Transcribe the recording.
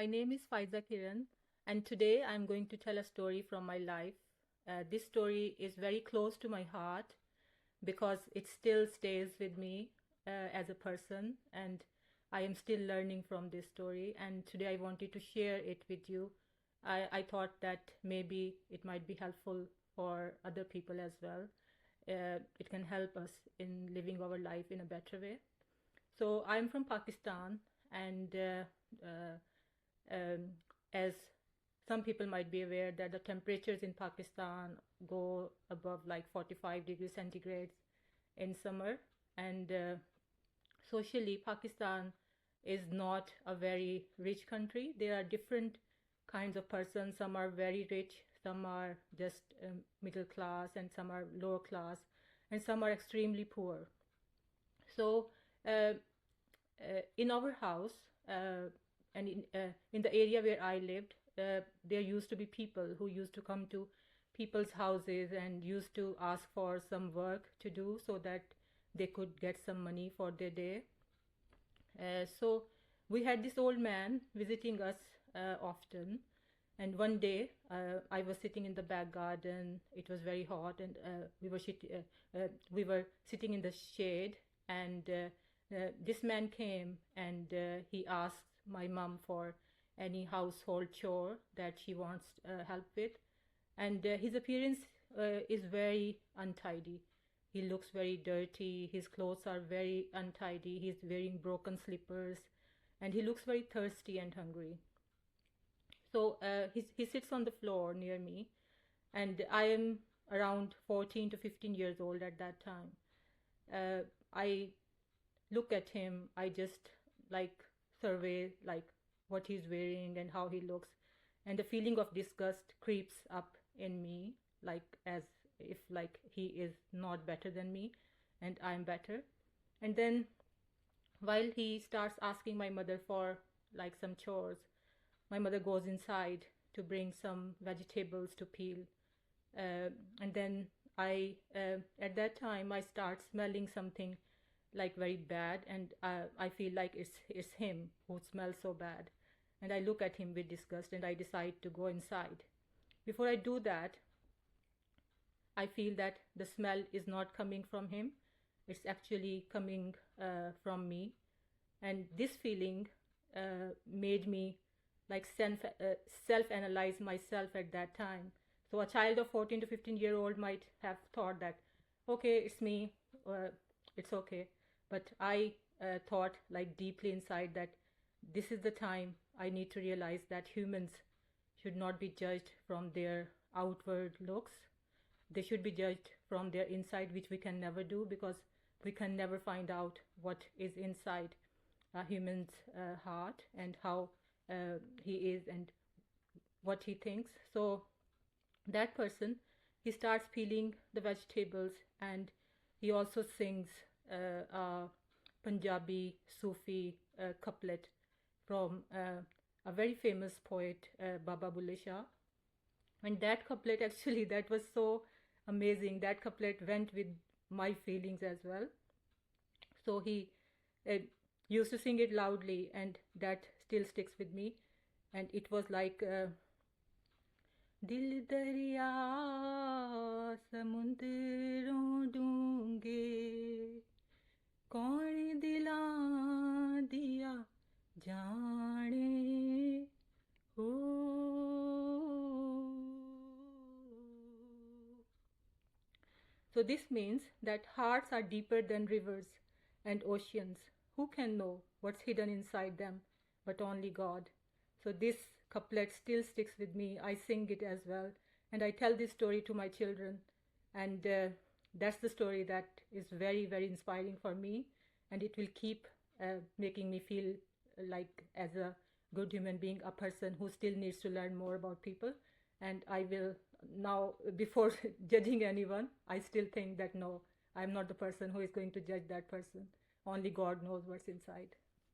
My name is Faiza Kiran, and today I'm going to tell a story from my life. This story is very close to my heart because it still stays with me as a person, and I am still learning from this story. And today I wanted to share it with you. I thought that maybe it might be helpful for other people as well. It can help us in living our life in a better way. So I'm from Pakistan, and um, as some people might be aware that the temperatures in Pakistan go above like 45 degrees centigrade in summer, and socially Pakistan is not a very rich country. There are different kinds of persons. Some are very rich, some are just middle class, and some are lower class, and some are extremely poor. So uh, in our house, and in the area where I lived, there used to be people who used to come to people's houses and used to ask for some work to do so that they could get some money for their day. So we had this old man visiting us often. And one day, I was sitting in the back garden. It was very hot, and we were sitting in the shade. And this man came, and he asked my mom for any household chore that she wants help with. And his appearance is very untidy. He looks very dirty. His clothes are very untidy. He's wearing broken slippers, and he looks very thirsty and hungry. So he sits on the floor near me, and I am around 14 to 15 years old at that time. I look at him. I just like survey like what he's wearing and how he looks, and the feeling of disgust creeps up in me, like as if like he is not better than me, and I'm better. And then while he starts asking my mother for like some chores, my mother goes inside to bring some vegetables to peel. And then at that time, I start smelling something like very bad, and I feel like it's him who smells so bad. And I look at him with disgust, and I decide to go inside. Before I do that, I feel that the smell is not coming from him. It's actually coming from me. And this feeling made me like self-analyze myself at that time. So a child of 14 to 15-year-old might have thought that, okay, it's me, it's okay. But I thought like deeply inside that this is the time I need to realize that humans should not be judged from their outward looks. They should be judged from their inside, which we can never do because we can never find out what is inside a human's heart and how he is and what he thinks. So that person, he starts peeling the vegetables, and he also sings a Punjabi Sufi couplet from a very famous poet, Baba Bulle Shah. And that couplet, actually, that was so amazing. That couplet went with my feelings as well. So he uh, used to sing it loudly, and that still sticks with me. And it was like दिल दरिया समुंदरों डूंगे कौन दिला दिया जाने हो. So this means that hearts are deeper than rivers and oceans. Who can know what's hidden inside them but only God? So this couplet still sticks with me. I sing it as well, and I tell this story to my children, and that's the story that is very, very inspiring for me, and it will keep making me feel like as a good human being, a person who still needs to learn more about people. And I will now, before judging anyone, I still think that no, I'm not the person who is going to judge that person. Only God knows what's inside.